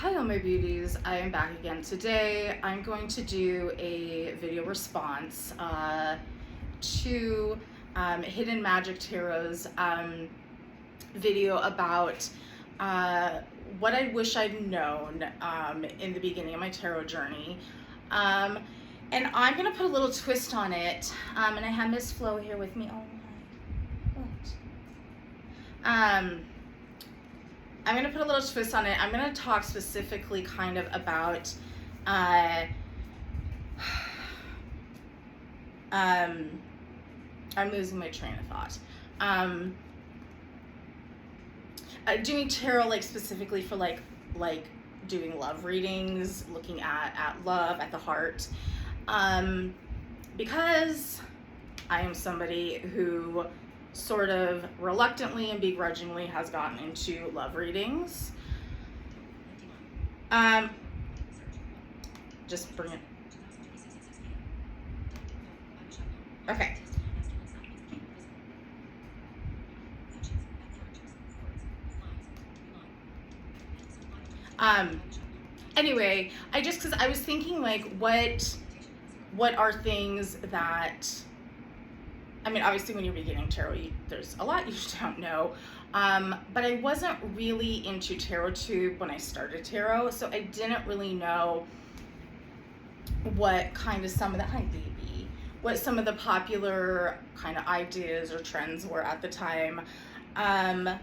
Hi all my beauties, I am back again today. I'm going to do a video response to Hidden Magic Tarot's video about what I wish I'd known in the beginning of my tarot journey. And I'm going to put a little twist on it, and I have Miss Flo here with me. Oh my, what? I'm going to put a little twist on it. I'm going to talk specifically kind of about I'm losing my train of thought. Doing tarot like specifically for like doing love readings, looking at love, at the heart. Because I am somebody who sort of reluctantly and begrudgingly has gotten into love readings. Just bring it. Okay. Anyway, because I was thinking like what are things that, I mean, obviously when you're beginning tarot, there's a lot you don't know, but I wasn't really into tarot tube when I started tarot, so I didn't really know what kind of some of the, hi baby, what some of the popular kind of ideas or trends were at the time. And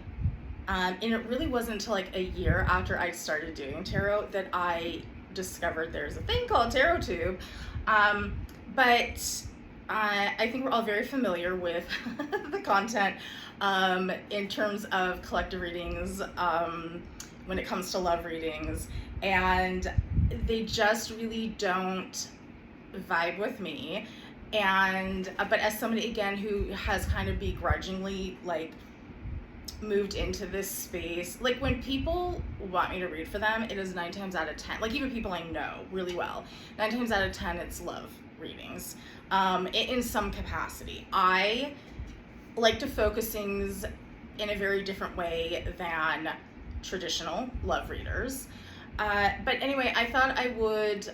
it really wasn't until like a year after I started doing tarot that I discovered there's a thing called tarot tube. But I think we're all very familiar with the content in terms of collective readings when it comes to love readings, and they just really don't vibe with me. And but as somebody again who has kind of begrudgingly like moved into this space, like when people want me to read for them, it is 9 times out of 10, like even people I know really well, 9 times out of 10 it's love readings in some capacity. I like to focus things in a very different way than traditional love readers. But anyway, I thought I would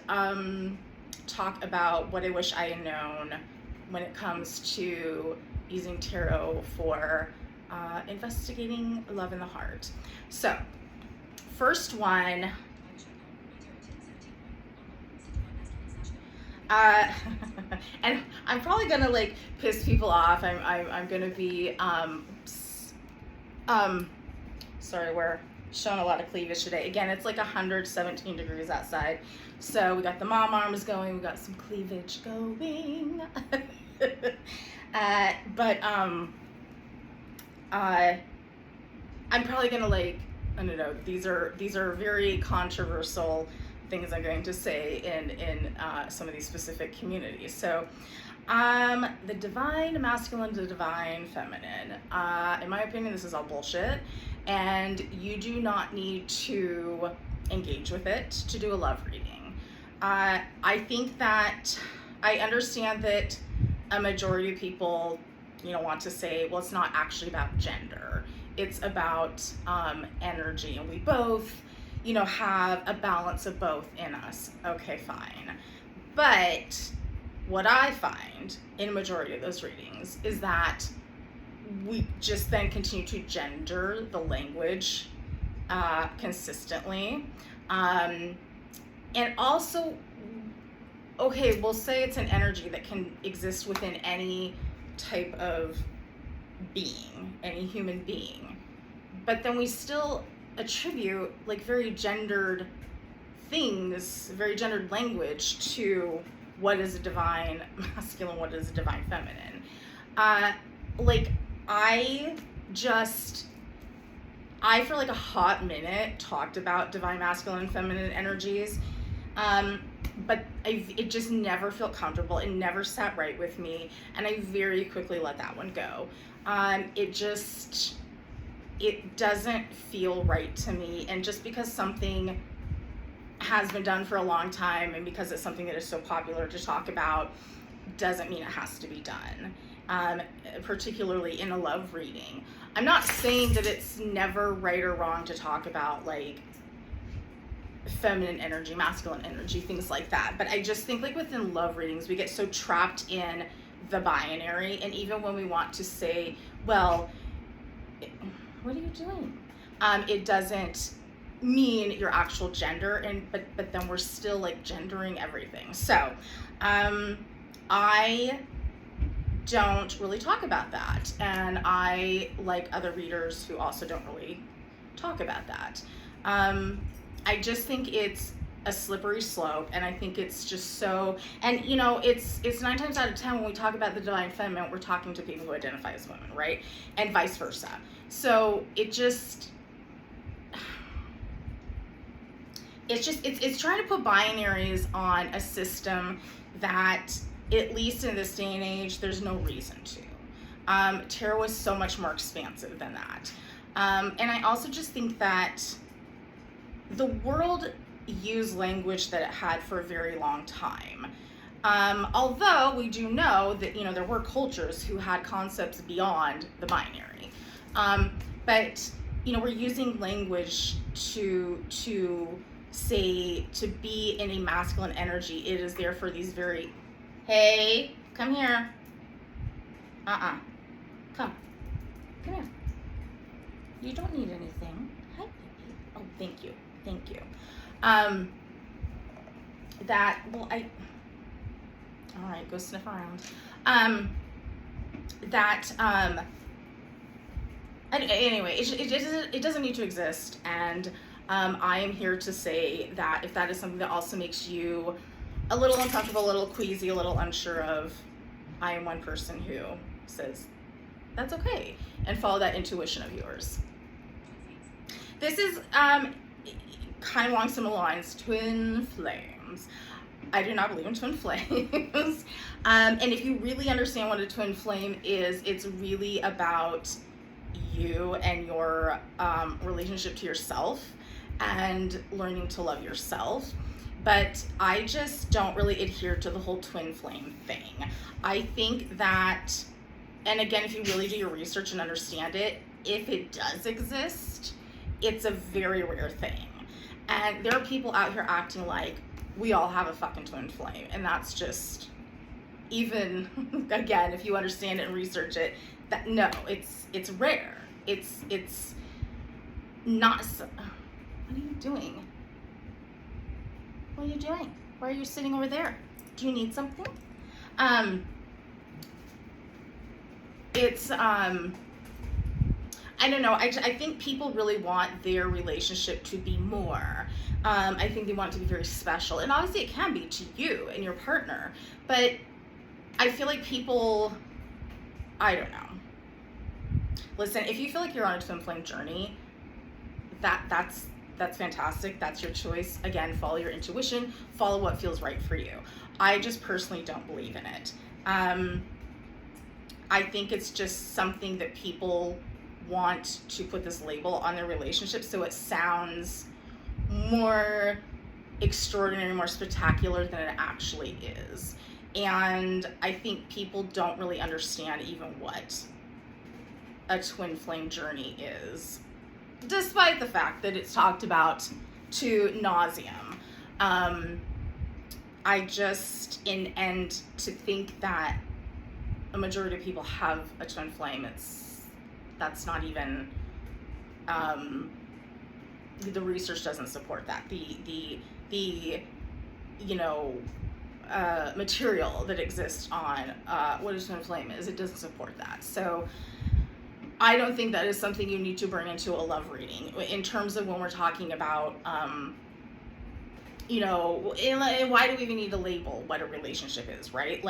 talk about what I wish I had known when it comes to using tarot for investigating love in the heart. So, first one, and I'm probably gonna like piss people off. I'm gonna be sorry, we're showing a lot of cleavage today. Again, it's like 117 degrees outside, so we got the mom arms going, we got some cleavage going. But I'm probably gonna like, I don't know, these are very controversial things I'm going to say in some of these specific communities. So the divine masculine, the divine feminine, in my opinion, this is all bullshit, and you do not need to engage with it to do a love reading. I think that I understand that a majority of people, want to say, well, it's not actually about gender, it's about energy, and we both have a balance of both in us. Okay, fine. But what I find in a majority of those readings is that we just then continue to gender the language consistently. And also, okay, we'll say it's an energy that can exist within any type of being, any human being. But then we still attribute like very gendered things, very gendered language to what is a divine masculine, what is a divine feminine. Like I for like a hot minute talked about divine masculine and feminine energies, but it just never felt comfortable. It never sat right with me, and I very quickly let that one go. It doesn't feel right to me, and just because something has been done for a long time and because it's something that is so popular to talk about doesn't mean it has to be done, particularly in a love reading. I'm not saying that it's never right or wrong to talk about like feminine energy, masculine energy, things like that. But I just think like within love readings, we get so trapped in the binary. And even when we want to say, well, what are you doing? It doesn't mean your actual gender, and but then we're still like gendering everything. So I don't really talk about that, and I like other readers who also don't really talk about that. I just think it's a slippery slope, and I think it's just so, and you know, it's 9 times out of 10 when we talk about the divine feminine, we're talking to people who identify as women, right? And vice versa. So it's trying to put binaries on a system that, at least in this day and age, there's no reason to. Tarot is so much more expansive than that. And I also just think that the world used language that it had for a very long time. Although we do know that, you know, there were cultures who had concepts beyond the binary. But, you know, we're using language to say, to be in a masculine energy. It is there for these very, hey, come here. Come here. You don't need anything. Hi, baby. Oh, thank you. All right, go sniff around. Anyway, it doesn't need to exist, and I am here to say that if that is something that also makes you a little uncomfortable, a little queasy, a little unsure of, I am one person who says that's okay, and follow that intuition of yours. This is kind of along similar lines, twin flames. I do not believe in twin flames. And if you really understand what a twin flame is, it's really about you and your relationship to yourself and learning to love yourself. But I just don't really adhere to the whole twin flame thing. I think that, and again, if you really do your research and understand it, if it does exist, it's a very rare thing. And there are people out here acting like we all have a fucking twin flame, and that's just, even again, if you understand it and research it, that no, it's rare. It's not. What are you doing? What are you doing? Why are you sitting over there? Do you need something? I don't know. I think people really want their relationship to be more. I think they want it to be very special. And obviously it can be to you and your partner. But I feel like people, I don't know. Listen, if you feel like you're on a twin flame journey, that's fantastic. That's your choice. Again, follow your intuition. Follow what feels right for you. I just personally don't believe in it. I think it's just something that people want to put this label on their relationship so it sounds more extraordinary, more spectacular than it actually is. And I think people don't really understand even what a twin flame journey is, despite the fact that it's talked about to nauseum. I just, and to think that a majority of people have a twin flame, that's not even, the research doesn't support that. The you know, material that exists on what a twin flame is, it doesn't support that. So I don't think that is something you need to bring into a love reading in terms of when we're talking about, you know, why do we even need to label what a relationship is, right?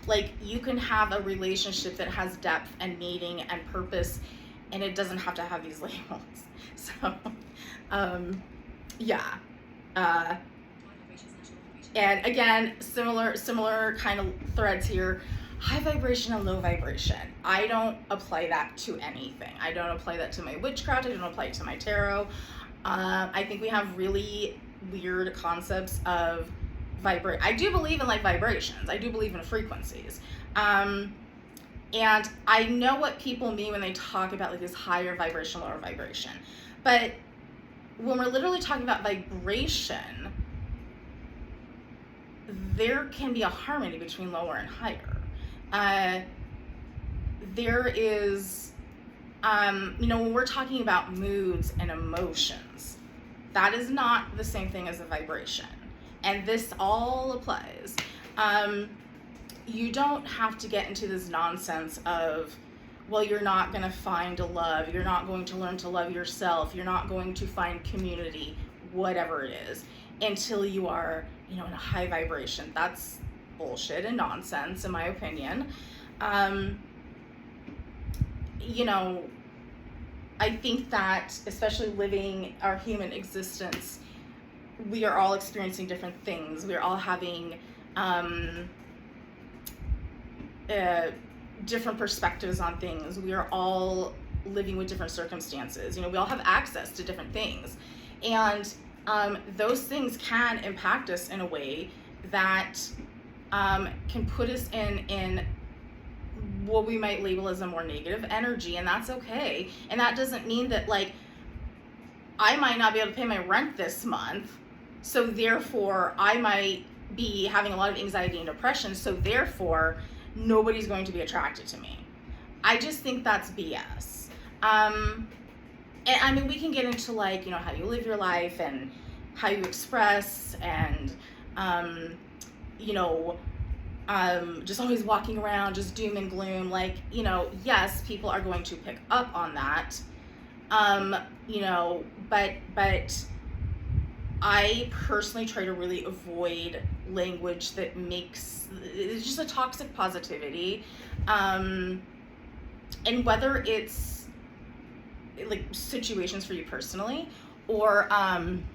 Like you can have a relationship that has depth and meaning and purpose, and it doesn't have to have these labels. So, yeah. And again, similar kind of threads here. High vibration and low vibration. I don't apply that to anything. I don't apply that to my witchcraft. I don't apply it to my tarot. I think we have really weird concepts of vibrate. I do believe in like vibrations. I do believe in frequencies. And I know what people mean when they talk about like this higher vibration, lower vibration. But when we're literally talking about vibration, there can be a harmony between lower and higher. There is, when we're talking about moods and emotions, that is not the same thing as a vibration. And this all applies. You don't have to get into this nonsense of, well, you're not going to find a love, you're not going to learn to love yourself, you're not going to find community, whatever it is, until you are, in a high vibration. That's bullshit and nonsense, in my opinion. I think that, especially living our human existence, we are all experiencing different things. We are all having different perspectives on things. We are all living with different circumstances. We all have access to different things. And those things can impact us in a way that can put us in what we might label as a more negative energy, and that's okay. And that doesn't mean that, like, I might not be able to pay my rent this month, so therefore I might be having a lot of anxiety and depression, so therefore nobody's going to be attracted to me. I just think that's BS. And I mean, we can get into, like, how you live your life and how you express, and just always walking around just doom and gloom. Like, yes, people are going to pick up on that. But I personally try to really avoid language that it's just a toxic positivity. And whether it's like situations for you personally, or I'm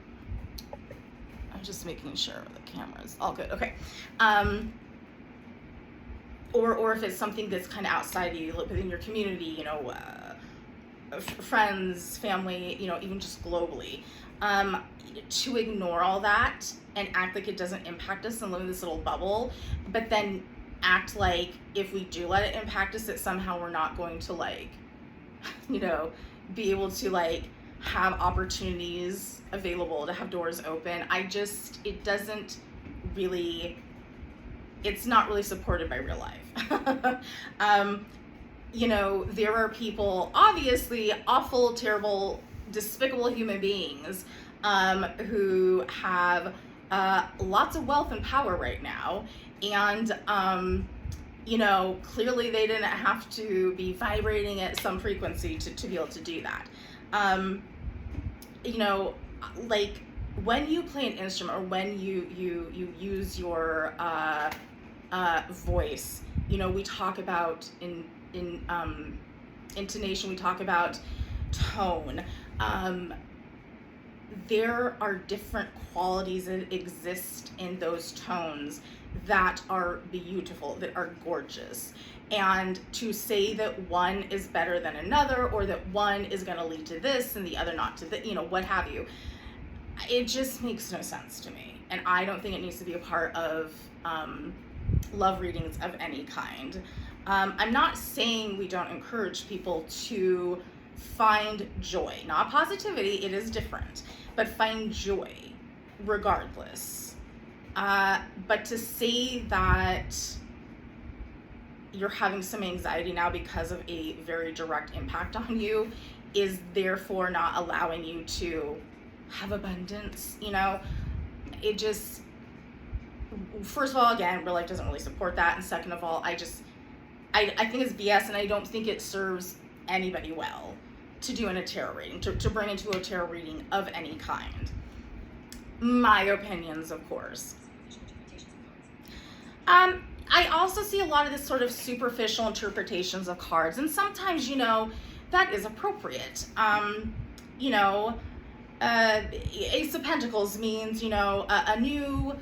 just making sure the camera's all good. Okay. Or if it's something that's kind of outside of you, within your community, friends, family, even just globally, to ignore all that and act like it doesn't impact us and live in this little bubble, but then act like if we do let it impact us, that somehow we're not going to, like, be able to, like, have opportunities available, to have doors open. It's not really supported by real life. There are people, obviously awful, terrible, despicable human beings who have lots of wealth and power right now, and clearly they didn't have to be vibrating at some frequency to be able to do that. Like, when you play an instrument, or when you use your voice, we talk about in intonation, we talk about tone. There are different qualities that exist in those tones that are beautiful, that are gorgeous. And to say that one is better than another, or that one is going to lead to this and the other not to what have you, it just makes no sense to me. And I don't think it needs to be a part of love readings of any kind. I'm not saying we don't encourage people to find joy, not positivity, it is different, but find joy regardless. But to say that you're having some anxiety now because of a very direct impact on you is therefore not allowing you to have abundance, it just, first of all, again, real life doesn't really support that, and second of all, I think it's BS, and I don't think it serves anybody well to do in a tarot reading, to bring into a tarot reading of any kind. My opinions, of course. I also see a lot of this sort of superficial interpretations of cards, and sometimes, that is appropriate. Ace of Pentacles means, a new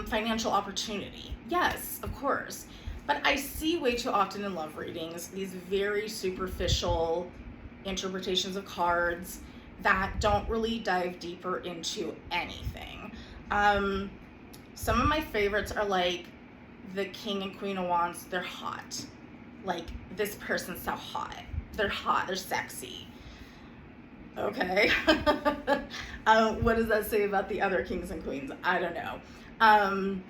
financial opportunity. Yes, of course. But I see way too often in love readings these very superficial interpretations of cards that don't really dive deeper into anything. Some of my favorites are like the King and Queen of Wands. They're hot. Like, this person's so hot. They're hot. They're sexy. Okay. What does that say about the other kings and queens? I don't know. Um,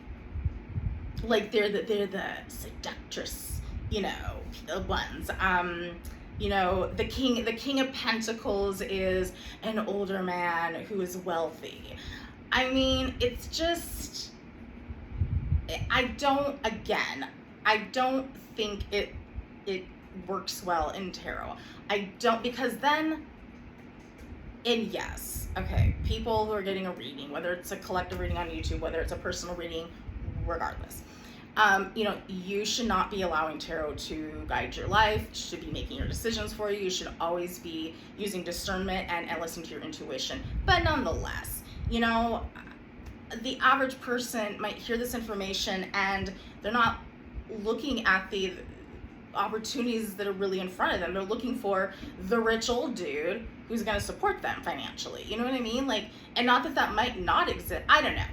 like they're the seductress, ones. The king of pentacles is an older man who is wealthy. I mean, it's just, I don't think it works well in tarot. I don't, because then, and yes, okay, people who are getting a reading, whether it's a collective reading on YouTube, whether it's a personal reading, regardless, you should not be allowing tarot to guide your life. You should be making your decisions for you. You should always be using discernment and listening to your intuition. But nonetheless, the average person might hear this information and they're not looking at the opportunities that are really in front of them. They're looking for the rich old dude who's going to support them financially. You know what I mean? Like, and not that that might not exist. I don't know.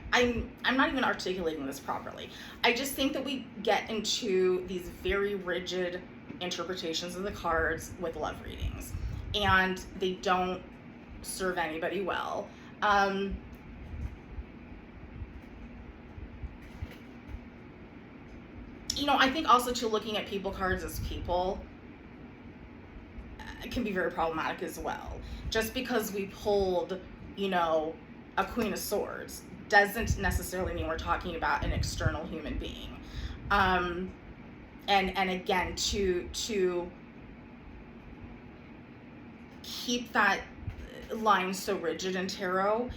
I'm not even articulating this properly. I just think that we get into these very rigid interpretations of the cards with love readings, and they don't serve anybody well. I think also too, looking at people cards as people can be very problematic as well. Just because we pulled, a Queen of Swords doesn't necessarily mean we're talking about an external human being. And again, to keep that line so rigid in tarot,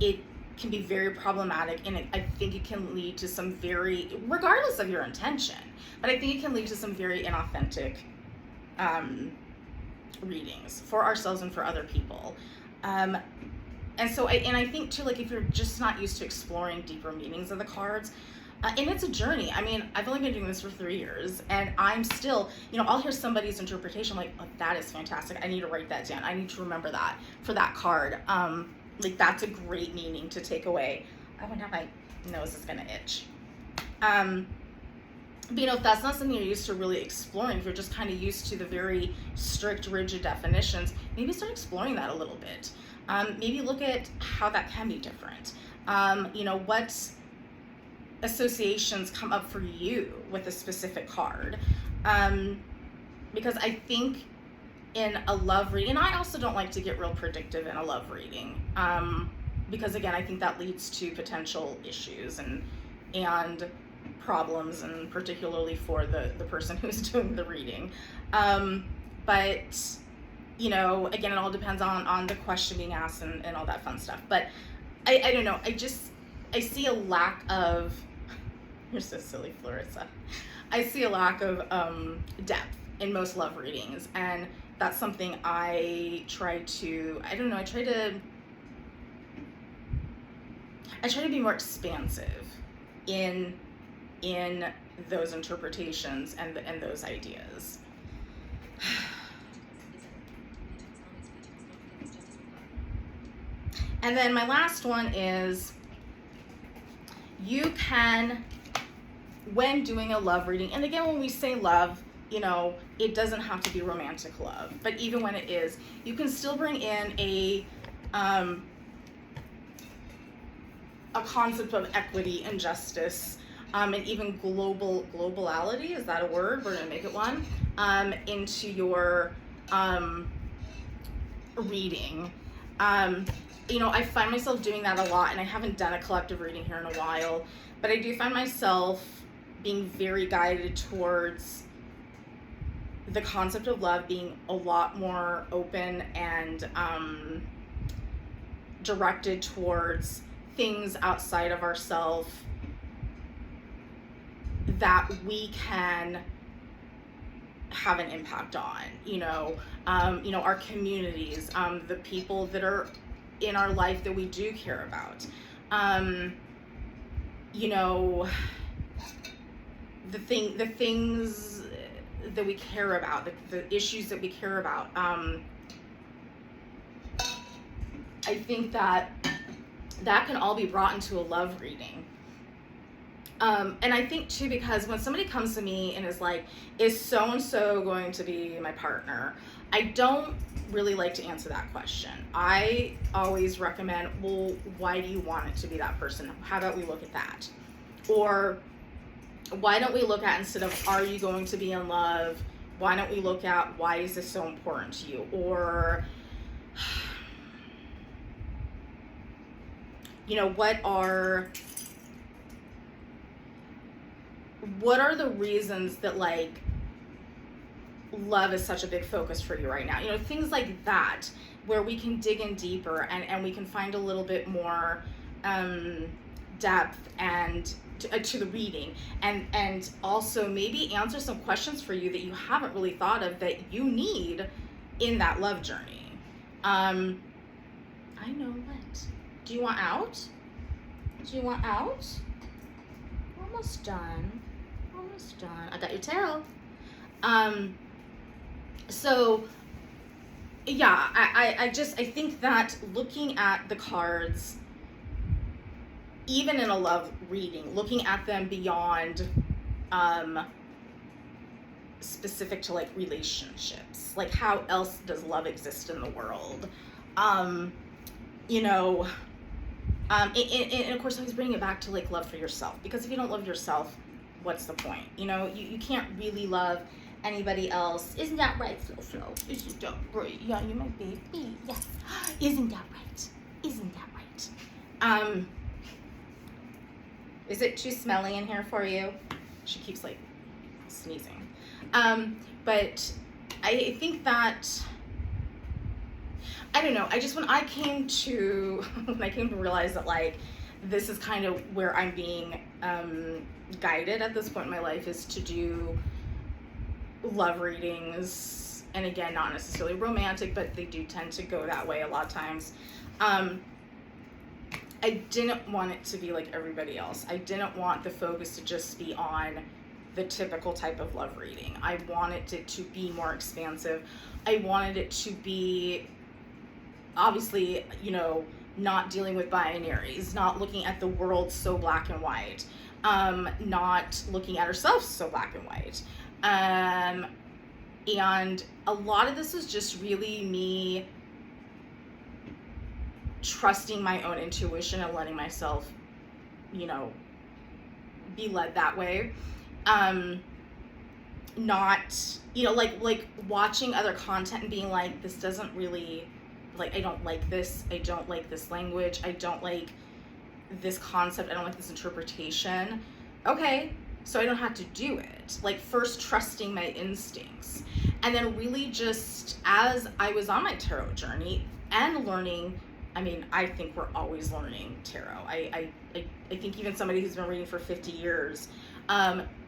it can be very problematic, and I think it can lead to some very, regardless of your intention, but I think it can lead to some very inauthentic readings for ourselves and for other people. And I think too, like, if you're just not used to exploring deeper meanings of the cards, and it's a journey. I mean, I've only been doing this for 3 years, and I'm still, I'll hear somebody's interpretation, like, oh, that is fantastic. I need to write that down. I need to remember that for that card. Like, that's a great meaning to take away. I wonder if my nose is gonna itch. But if that's not something you're used to really exploring, if you're just kind of used to the very strict, rigid definitions, maybe start exploring that a little bit. Maybe look at how that can be different. What associations come up for you with a specific card. Because I think in a love reading, and I also don't like to get real predictive in a love reading, because again, I think that leads to potential issues and problems, and particularly for the person who's doing the reading. But again, it all depends on the question being asked and all that fun stuff. But I don't know, I see a lack of, you're so silly, Clarissa. I see a lack of depth in most love readings, and that's something I try to be more expansive in those interpretations and those ideas. And then my last one is, you can, when doing a love reading, and again, when we say love, it doesn't have to be romantic love, but even when it is, you can still bring in a concept of equity and justice, and even globality, is that a word? We're gonna make it one, into your reading. I find myself doing that a lot, and I haven't done a collective reading here in a while, but I do find myself being very guided towards the concept of love being a lot more open and directed towards things outside of ourselves that we can have an impact on, our communities, the people that are in our life that we do care about, the things that we care about, the issues that we care about. I think that can all be brought into a love reading. And I think too, because when somebody comes to me and is like, is so-and-so going to be my partner? I don't really like to answer that question. I always recommend, well, why do you want it to be that person? How about we look at that? Or why don't we look at, instead of, are you going to be in love? Why don't we look at, why is this so important to you? Or, you know, what are the reasons that, like, love is such a big focus for you right now? You know, things like that, where we can dig in deeper and we can find a little bit more depth and to the reading, and also maybe answer some questions for you that you haven't really thought of that you need in that love journey. I know what. Do you want out? Do you want out? Almost done. Almost done. I got your tarot. So yeah, I think that looking at the cards, even in a love reading, looking at them beyond specific to like relationships, like how else does love exist in the world? You know, and of course I was bringing it back to like love for yourself, because if you don't love yourself, what's the point? You know, you can't really love anybody else. Isn't that right, Flo? Isn't that right? Yeah, you might be. Yes. Isn't that right? Isn't that right? Is it too smelly in here for you? She keeps like sneezing. But I think that, I don't know, when I came to realize that like this is kind of where I'm being guided at this point in my life, is to do love readings, and again, not necessarily romantic, but they do tend to go that way a lot of times. I didn't want it to be like everybody else. I didn't want the focus to just be on the typical type of love reading. I wanted it to be more expansive. I wanted it to be, obviously, you know, not dealing with binaries, not looking at the world so black and white, not looking at ourselves so black and white. And a lot of this is just really me trusting my own intuition and letting myself, you know, be led that way. Not, you know, like watching other content and being like, this doesn't really, like, I don't like this. I don't like this language. I don't like this concept. I don't like this interpretation. Okay, so I don't have to do it. Like, first trusting my instincts. And then really just, as I was on my tarot journey and learning, I mean, I think we're always learning tarot. I think even somebody who's been reading for 50 years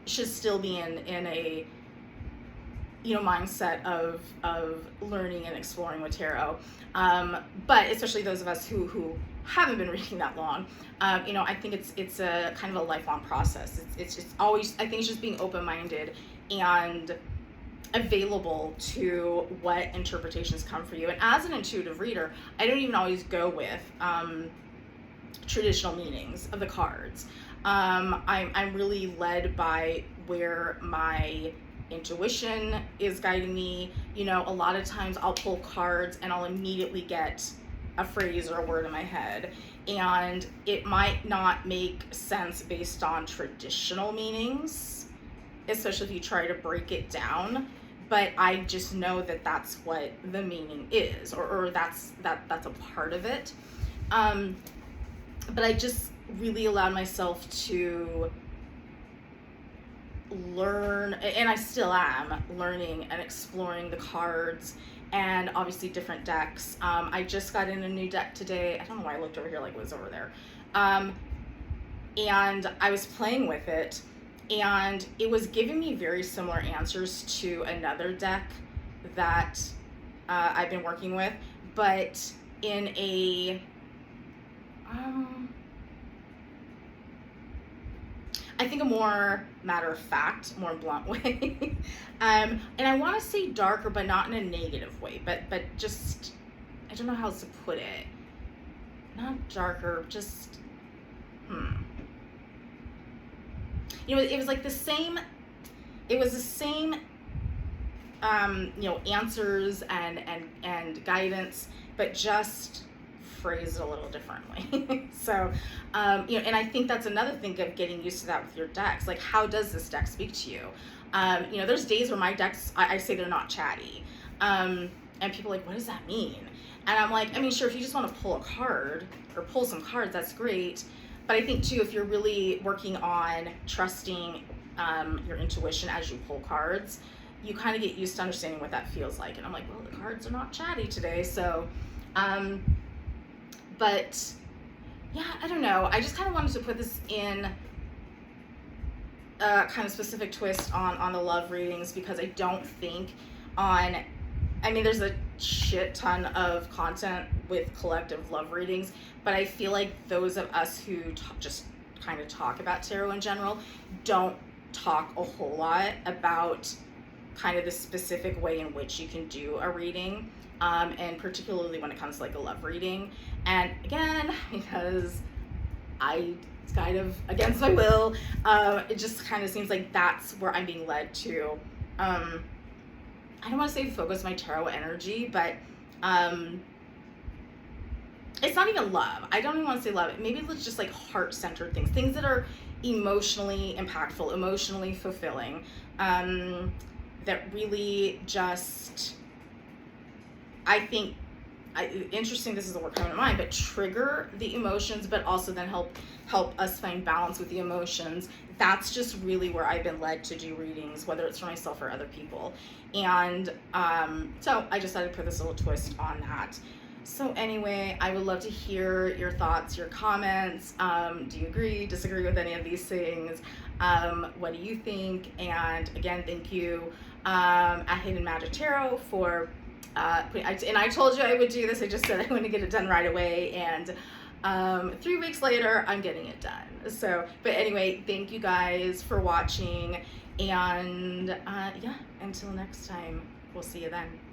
should still be in a, you know, mindset of learning and exploring with tarot. But especially those of us who haven't been reading that long, you know, I think it's a kind of a lifelong process. It's just always, I think it's just being open-minded and available to what interpretations come for you. And as an intuitive reader, I don't even always go with traditional meanings of the cards. I'm really led by where my intuition is guiding me. You know, a lot of times I'll pull cards and I'll immediately get a phrase or a word in my head, and it might not make sense based on traditional meanings, especially if you try to break it down, but I just know that that's what the meaning is, or that's a part of it. But I just really allowed myself to learn, and I still am learning and exploring the cards, and obviously different decks. I just got in a new deck today. I don't know why I looked over here like it was over there. And I was playing with it, and it was giving me very similar answers to another deck that I've been working with, but in a I think a more matter-of-fact, more blunt way. And I want to say darker, but not in a negative way, but just, I don't know how else to put it. Not darker, just, it was like the same, it was the same, answers and guidance, but just phrased a little differently. So, and I think that's another thing of getting used to that with your decks. Like, how does this deck speak to you? There's days where my decks, I say they're not chatty. And people are like, what does that mean? And I'm like, sure, if you just want to pull a card or pull some cards, that's great. But I think too, if you're really working on trusting your intuition as you pull cards, you kind of get used to understanding what that feels like. And I'm like, well, the cards are not chatty today. So, but yeah, I don't know. I just kind of wanted to put this in a kind of specific twist on the love readings, because I don't think there's a shit ton of content with collective love readings, but I feel like those of us who just kind of talk about tarot in general don't talk a whole lot about kind of the specific way in which you can do a reading, and particularly when it comes to like a love reading. And again, because it's kind of against my will, it just kind of seems like that's where I'm being led to. I don't want to say focus my tarot energy, but it's not even love. I don't even want to say love. Maybe it's just like heart-centered things that are emotionally impactful, emotionally fulfilling, that really just, I think, interesting, this is the word coming to mind, but trigger the emotions, but also then help us find balance with the emotions. That's just really where I've been led to do readings, whether it's for myself or other people. And so I just decided to put this little twist on that. So anyway, I would love to hear your thoughts, your comments. Do you agree, disagree with any of these things? What do you think? And again, thank you at Hidden Magic Tarot for and I told you I would do this. I just said I want to get it done right away, and 3 weeks later I'm getting it done. So, but anyway, thank you guys for watching, and yeah, until next time, we'll see you then.